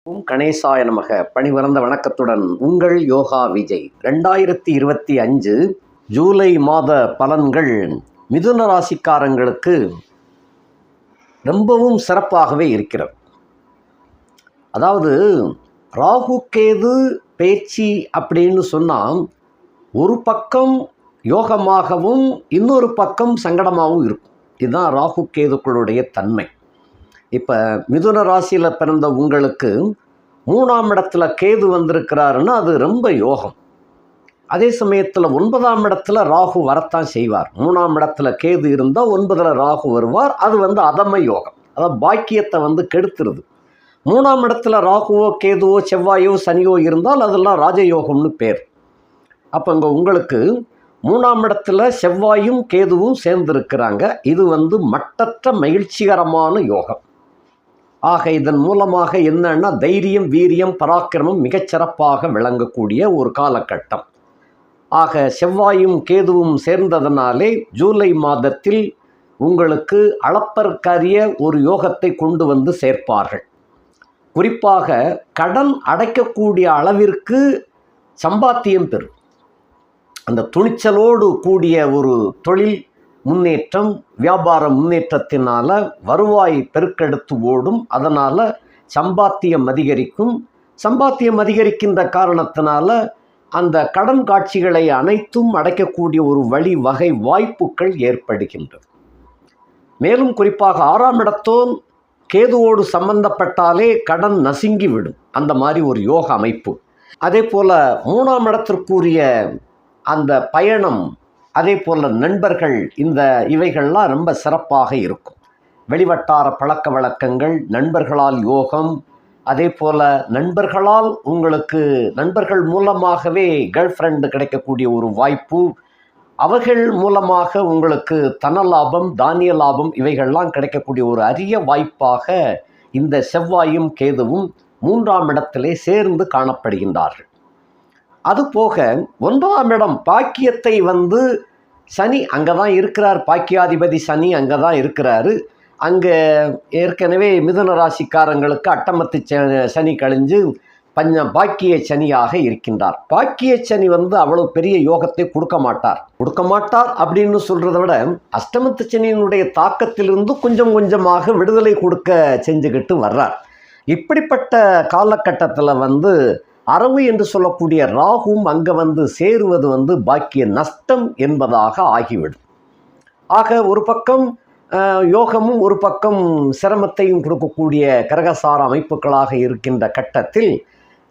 கணேசாய நமக. பணிவரந்த வணக்கத்துடன் உங்கள் யோகா விஜய். 2025 ஜூலை மாத பலன்கள் மிதுன ராசிக்காரங்களுக்கு ரொம்பவும் சிறப்பாகவே இருக்கிறது. அதாவது ராகு கேது பேச்சு அப்படின்னு சொன்னால் ஒரு பக்கம் யோகமாகவும் இன்னொரு பக்கம் சங்கடமாகவும் இருக்கும். இதுதான் ராகு கேதுக்களுடைய தன்மை. இப்போ மிதுன ராசியில் பிறந்த உங்களுக்கு 3ஆம் இடத்துல கேது வந்திருக்கிறாருன்னா அது ரொம்ப யோகம். அதே சமயத்தில் 9ஆம் இடத்துல ராகு வரத்தான் செய்வார். 3ஆம் இடத்துல கேது இருந்தால் 9ல் ராகு வருவார். அது அதம யோகம், அதாவது பாக்கியத்தை கெடுத்துருது. 3ஆம் இடத்துல ராகுவோ கேதுவோ செவ்வாயோ சனியோ இருந்தால் அதெல்லாம் ராஜயோகம்னு பேர். அப்போ இங்கே உங்களுக்கு 3ஆம் இடத்துல செவ்வாயும் கேதுவும் சேர்ந்துருக்கிறாங்க. இது மட்டற்ற மகிழ்ச்சிகரமான யோகம். ஆக இதன் மூலமாக என்னன்னா தைரியம், வீரியம், பராக்கிரமம் மிகச்சிறப்பாக விளங்கக்கூடிய ஒரு காலகட்டம். ஆக செவ்வாயும் கேதுவும் சேர்ந்ததனாலே ஜூலை மாதத்தில் உங்களுக்கு அளப்பற்கரிய ஒரு யோகத்தை கொண்டு சேர்ப்பார்கள். குறிப்பாக கடன் அடைக்கக்கூடிய அளவிற்கு சம்பாத்தியம் பெறும். அந்த துணிச்சலோடு கூடிய ஒரு தொழில் முன்னேற்றம், வியாபார முன்னேற்றத்தினால வருவாய் பெருக்கெடுத்து ஓடும். அதனால் சம்பாத்தியம் அதிகரிக்கும். சம்பாத்தியம் அதிகரிக்கின்ற காரணத்தினால அந்த கடன் காட்சிகளை அனைத்தும் அடைக்கக்கூடிய ஒரு வழி வகை வாய்ப்புகள் ஏற்படுகின்றது. மேலும் குறிப்பாக 6ஆம் இடத்தோன் கேதுவோடு சம்பந்தப்பட்டாலே கடன் நசுங்கிவிடும். அந்த மாதிரி ஒரு யோக அமைப்பு. அதே போல் 3ஆம் இடத்திற்குரிய அந்த பயணம், அதே போல் நண்பர்கள், இவைகள்லாம் ரொம்ப சிறப்பாக இருக்கும். வெளிவட்டார பழக்க வழக்கங்கள், நண்பர்களால் யோகம். அதே போல் நண்பர்களால் உங்களுக்கு நண்பர்கள் மூலமாகவே கேர்ள் ஃப்ரெண்டு கிடைக்கக்கூடிய ஒரு வாய்ப்பு. அவர்கள் மூலமாக உங்களுக்கு தன லாபம், தானிய லாபம் இவைகள்லாம் கிடைக்கக்கூடிய ஒரு அரிய வாய்ப்பாக இந்த செவ்வாயும் கேதுவும் 3ஆம் இடத்திலே சேர்ந்து காணப்படுகின்றார்கள். அதுபோக 9ஆம் இடம் பாக்கியத்தை சனி அங்கே தான் இருக்கிறார். பாக்கியாதிபதி சனி அங்கே தான் இருக்கிறாரு. அங்கே ஏற்கனவே மிதுன ராசிக்காரங்களுக்கு அட்டமத்து சனி கழிஞ்சு பாக்கிய சனியாக இருக்கின்றார். பாக்கிய சனி அவ்வளோ பெரிய யோகத்தை கொடுக்க மாட்டார் அப்படின்னு சொல்கிறத விட அஷ்டமத்து சனியினுடைய தாக்கத்திலிருந்து கொஞ்சம் கொஞ்சமாக விடுதலை கொடுக்க செஞ்சுக்கிட்டு வர்றார். இப்படிப்பட்ட காலகட்டத்தில் அரவு என்று சொல்லக்கூடிய ராகும் அங்கே சேருவது பாக்கிய நஷ்டம் என்பதாக ஆகிவிடும். ஆக ஒரு பக்கம் யோகமும் ஒரு பக்கம் சிரமத்தையும் கொடுக்கக்கூடிய கிரகசார அமைப்புகளாக இருக்கின்ற கட்டத்தில்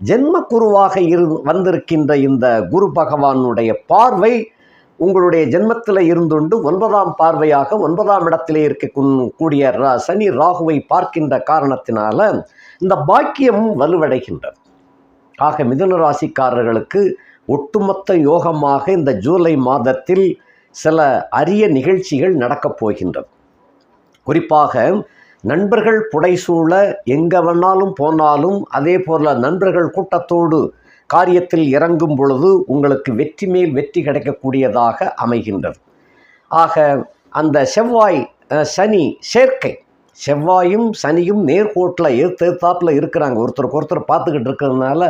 ஜென்ம குருவாக வந்திருக்கின்ற இந்த குரு பகவானுடைய பார்வை உங்களுடைய ஜென்மத்தில் இருந்துண்டு 9ஆம் பார்வையாக 9ஆம் இடத்திலே இருக்கக்கூடிய சனி ராகுவை பார்க்கின்ற காரணத்தினால இந்த பாக்கியமும் வலுவடைகின்றது. ஆக மிதுன ராசிக்காரர்களுக்கு ஒட்டுமொத்த யோகமாக இந்த ஜூலை மாதத்தில் சில அரிய நிகழ்ச்சிகள் நடக்கப் போகின்றது. குறிப்பாக நண்பர்கள் புடைசூழ எங்கே வேணாலும் போனாலும், அதே போல் நண்பர்கள் கூட்டத்தோடு காரியத்தில் இறங்கும் பொழுது உங்களுக்கு வெற்றி மேல் வெற்றி கிடைக்கக்கூடியதாக அமைகின்றது. ஆக அந்த செவ்வாய் சனி சேர்க்கை, செவ்வாயும் சனியும் நேர்கோட்டில் ஏற்றாப்பில் இருக்கிறாங்க. ஒருத்தருக்கு ஒருத்தர் பார்த்துக்கிட்டு இருக்கிறதுனால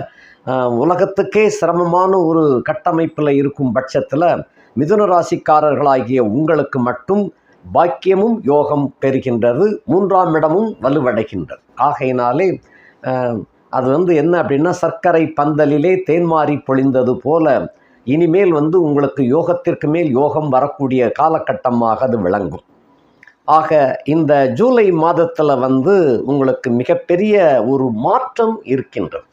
உலகத்துக்கே சிரமமான ஒரு கட்டமைப்பில் இருக்கும் பட்சத்தில் மிதுன ராசிக்காரர்களாகிய உங்களுக்கு மட்டும் பாக்கியமும் யோகம் பெறுகின்றது. 3ஆம் இடமும் வலுவடைகின்றது. ஆகையினாலே அது என்ன அப்படின்னா சர்க்கரை பந்தலிலே தேன்மாறி பொழிந்தது போல இனிமேல் உங்களுக்கு யோகத்திற்கு மேல் யோகம் வரக்கூடிய காலகட்டமாக அது விளங்கும். ஆக இந்த ஜூலை மாதத்தில் உங்களுக்கு மிகப்பெரிய ஒரு மாற்றம் இருக்கின்றது.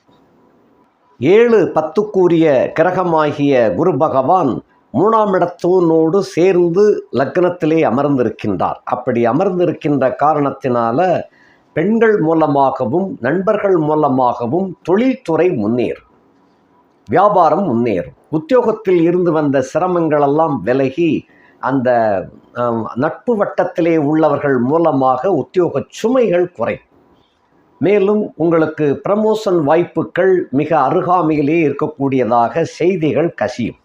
7-10 கிரகமாகிய குரு பகவான் 3ஆம் இடத்தோனோடு சேர்ந்து லக்னத்திலே அமர்ந்திருக்கின்றார். அப்படி அமர்ந்திருக்கின்ற காரணத்தினால பெண்கள் மூலமாகவும் நண்பர்கள் மூலமாகவும் தொழில்துறை முன்னேறும், வியாபாரம் முன்னேறும். உத்தியோகத்தில் இருந்து வந்த சிரமங்களெல்லாம் விலகி அந்த நட்பு வட்டத்திலே உள்ளவர்கள் மூலமாக உத்தியோக சுமைகள் குறையும். மேலும் உங்களுக்கு ப்ரமோஷன் வாய்ப்புகள் மிக அருகாமையிலே இருக்கக்கூடியதாக செய்திகள் கசியும்.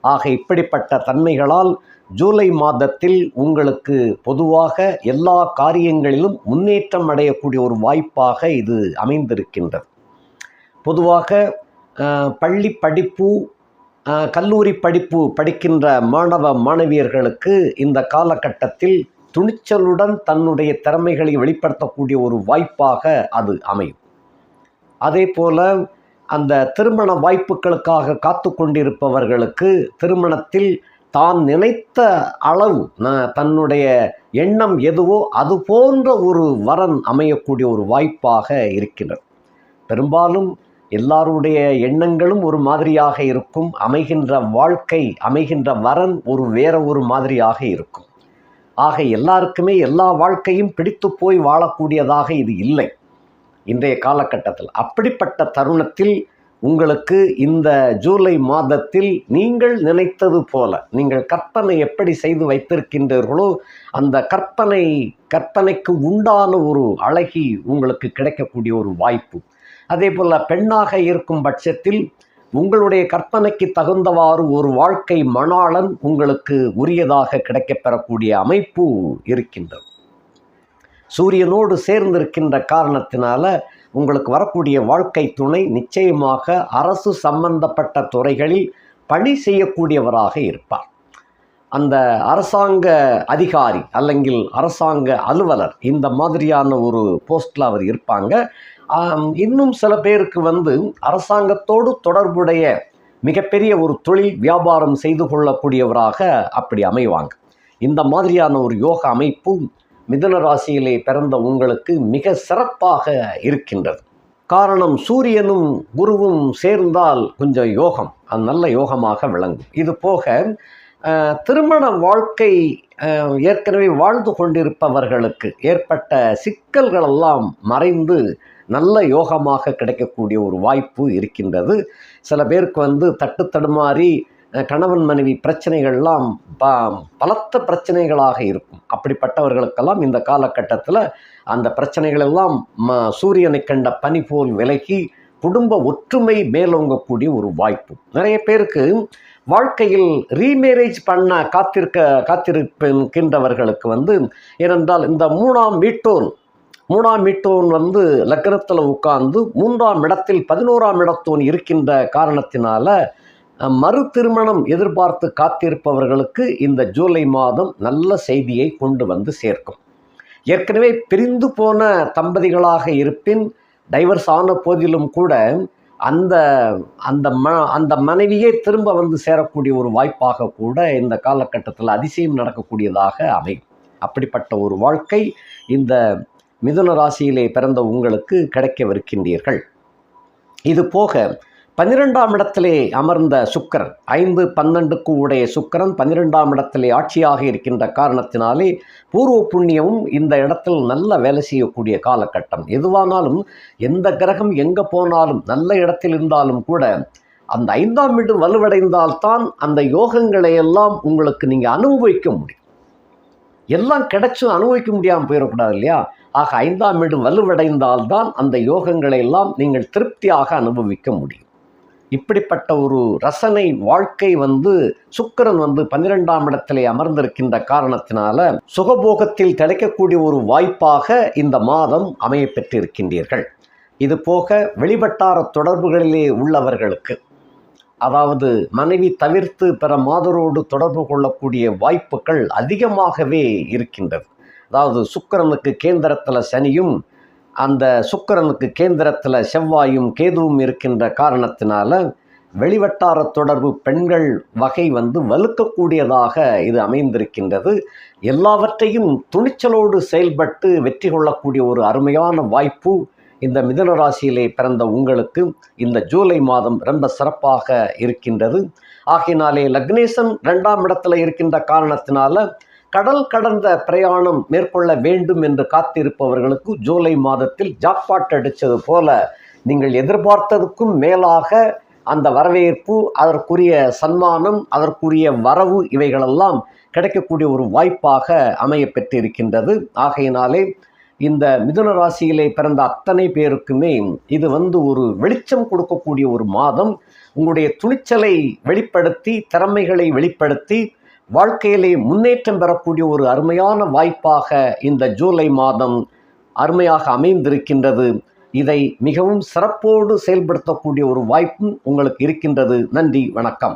ஆக இப்படிப்பட்ட தன்மைகளால் ஜூலை மாதத்தில் உங்களுக்கு பொதுவாக எல்லா காரியங்களிலும் முன்னேற்றம் அடையக்கூடிய ஒரு வாய்ப்பாக இது அமைந்திருக்கின்றது. பொதுவாக பள்ளி படிப்பு, கல்லூரி படிப்பு படிக்கின்ற மாணவ மாணவியர்களுக்கு இந்த காலகட்டத்தில் துணிச்சலுடன் தன்னுடைய திறமைகளை வெளிப்படுத்தக்கூடிய ஒரு வாய்ப்பாக அது அமையும். அதே போல் அந்த திருமண வாய்ப்புகளுக்காக காத்து கொண்டிருப்பவர்களுக்கு திருமணத்தில் தான் நினைத்த அளவு தன்னுடைய எண்ணம் எதுவோ அது போன்ற ஒரு வரன் அமையக்கூடிய ஒரு வாய்ப்பாக இருக்கின்றது. பெரும்பாலும் எல்லாருடைய எண்ணங்களும் ஒரு மாதிரியாக இருக்கும், அமைகின்ற வாழ்க்கை, அமைகின்ற வரன் வேற ஒரு மாதிரியாக இருக்கும். ஆக எல்லாருக்குமே எல்லா வாழ்க்கையும் பிடித்து போய் வாழக்கூடியதாக இது இல்லை இன்றைய காலகட்டத்தில். அப்படிப்பட்ட தருணத்தில் உங்களுக்கு இந்த ஜூலை மாதத்தில் நீங்கள் நினைத்தது போல, நீங்கள் கற்பனை எப்படி செய்து வைத்திருக்கின்றீர்களோ அந்த கற்பனைக்கு உண்டான ஒரு அழகி உங்களுக்கு கிடைக்கக்கூடிய ஒரு வாய்ப்பு. அதே போல் பெண்ணாக இருக்கும் பட்சத்தில் உங்களுடைய கற்பனைக்கு தகுந்தவாறு ஒரு வாழ்க்கை மணாளன் உங்களுக்கு உரியதாக கிடைக்கப்பெறக்கூடிய அமைப்பு இருக்கின்றது. சூரியனோடு சேர்ந்திருக்கின்ற காரணத்தினால உங்களுக்கு வரக்கூடிய வாழ்க்கை துணை நிச்சயமாக அரசு சம்பந்தப்பட்ட துறைகளில் பணி செய்யக்கூடியவராக இருப்பார். அந்த அரசாங்க அதிகாரி அல்லங்கில் அரசாங்க அலுவலர் இந்த மாதிரியான ஒரு போஸ்டில் அவர் இருப்பாங்க. இன்னும் சில பேருக்கு அரசாங்கத்தோடு தொடர்புடைய மிகப்பெரிய ஒரு தொழில் வியாபாரம் செய்து கொள்ளக்கூடியவராக அப்படி அமைவாங்க. இந்த மாதிரியான ஒரு யோக அமைப்பு மிதுன ராசியிலே பிறந்த உங்களுக்கு மிக சிறப்பாக இருக்கின்றது. காரணம், சூரியனும் குருவும் சேர்ந்தால் கொஞ்சம் யோகம், அது நல்ல யோகமாக விளங்கும். இது போக திருமண வாழ்க்கை ஏற்கனவே வாழ்ந்து கொண்டிருப்பவர்களுக்கு ஏற்பட்ட சிக்கல்களெல்லாம் மறைந்து நல்ல யோகமாக கிடைக்கக்கூடிய ஒரு வாய்ப்பு இருக்கின்றது. சில பேருக்கு தட்டு தடுமாறி கணவன் மனைவி பிரச்சனைகள்லாம் பலத்த பிரச்சனைகளாக இருக்கும். அப்படிப்பட்டவர்களுக்கெல்லாம் இந்த காலகட்டத்தில் அந்த பிரச்சனைகளெல்லாம் சூரியனை கண்ட பனி போல் விலகி குடும்ப ஒற்றுமை மேலோங்கக்கூடிய ஒரு வாய்ப்பு. நிறைய பேருக்கு வாழ்க்கையில் ரீமேரேஜ் பண்ண காத்திருக்கின்றவர்களுக்கு ஏனென்றால் இந்த மூணாம் வீட்டோன் லக்னத்தில் உட்கார்ந்து 3ஆம் இடத்தில் 11ஆம் இடத்தோன் இருக்கின்ற காரணத்தினால மறு திருமணம் எதிர்பார்த்து காத்திருப்பவர்களுக்கு இந்த ஜூலை மாதம் நல்ல செய்தியை கொண்டு சேர்க்கும். ஏற்கனவே பிரிந்து போன தம்பதிகளாக இருப்பின் டைவர்ஸ் ஆன போதிலும் கூட அந்த மனைவியே திரும்ப சேரக்கூடிய ஒரு வாய்ப்பாக கூட இந்த காலகட்டத்தில் அதிசயம் நடக்கக்கூடியதாக அமையும். அப்படிப்பட்ட ஒரு வாழ்க்கை இந்த மிதுன ராசியிலே பிறந்த உங்களுக்கு கிடைக்கவிருக்கின்றீர்கள். இது போக 12ஆம் இடத்திலே அமர்ந்த சுக்கிரன், 5-12க்கு உடைய சுக்கிரன் 12ஆம் இடத்திலே ஆட்சியாக இருக்கின்ற காரணத்தினாலே பூர்வ புண்ணியமும் இந்த இடத்தில் நல்ல வேலை செய்யக்கூடிய காலகட்டம். எதுவானாலும் எந்த கிரகம் எங்கே போனாலும் நல்ல இடத்தில் இருந்தாலும் கூட அந்த 5ஆம் வீடு வலுவடைந்தால்தான் அந்த யோகங்களை எல்லாம் உங்களுக்கு நீங்கள் அனுபவிக்க முடியும். எல்லாம் கிடைச்சும் அனுபவிக்க முடியாமல் போயிடக்கூடாது இல்லையா? ஆக 5ஆம் வீடு வலுவடைந்தால்தான் அந்த யோகங்களை எல்லாம் நீங்கள் திருப்தியாக அனுபவிக்க முடியும். இப்படிப்பட்ட ஒரு ரசனை வாழ்க்கை சுக்கிரன் 12ஆம் இடத்திலே அமர்ந்திருக்கின்ற காரணத்தினால சுகபோகத்தில் கிடைக்கக்கூடிய ஒரு வாய்ப்பாக இந்த மாதம் அமைய பெற்றிருக்கின்றீர்கள். இது போக வெளிவட்டார தொடர்புகளிலே உள்ளவர்களுக்கு, அதாவது மனைவி தவிர்த்து பிற மாதரோடு தொடர்பு கொள்ளக்கூடிய வாய்ப்புகள் அதிகமாகவே இருக்கின்றது. அதாவது சுக்கிரனுக்கு கேந்திரத்தில் சனியும் அந்த சுக்கிரனுக்கு கேந்திரத்தில் செவ்வாயும் கேதுவும் இருக்கின்ற காரணத்தினால வெளிவட்டார தொடர்பு பெண்கள் வகை வலுக்கக்கூடியதாக இது அமைந்திருக்கின்றது. எல்லாவற்றையும் துணிச்சலோடு செயல்பட்டு வெற்றி கொள்ளக்கூடிய ஒரு அருமையான வாய்ப்பு இந்த மிதுன ராசியிலே பிறந்த உங்களுக்கு இந்த ஜூலை மாதம் ரொம்ப சிறப்பாக இருக்கின்றது. ஆகையினாலே லக்னேசன் 2ஆம் இடத்துல இருக்கின்ற காரணத்தினால கடல் கடந்த பிரயாணம் மேற்கொள்ள வேண்டும் என்று காத்திருப்பவர்களுக்கு ஜூலை மாதத்தில் ஜாக்பாட் அடித்தது போல நீங்கள் எதிர்பார்த்ததுக்கும் மேலாக அந்த வரவேற்பு, அதற்குரிய சன்மானம், அதற்குரிய வரவு இவைகளெல்லாம் கிடைக்கக்கூடிய ஒரு வாய்ப்பாக அமைய பெற்றிருக்கின்றது. ஆகையினாலே இந்த மிதுன ராசியிலே பிறந்த அத்தனை பேருக்குமே இது ஒரு வெளிச்சம் கொடுக்கக்கூடிய ஒரு மாதம். உங்களுடைய துணிச்சலை வெளிப்படுத்தி, திறமைகளை வெளிப்படுத்தி வாழ்க்கையிலே முன்னேற்றம் பெறக்கூடிய ஒரு அருமையான வாய்ப்பாக இந்த ஜூலை மாதம் அருமையாக அமைந்திருக்கின்றது. இதை மிகவும் சிறப்போடு செயல்படுத்தக்கூடிய ஒரு வாய்ப்பும் உங்களுக்கு இருக்கின்றது. நன்றி, வணக்கம்.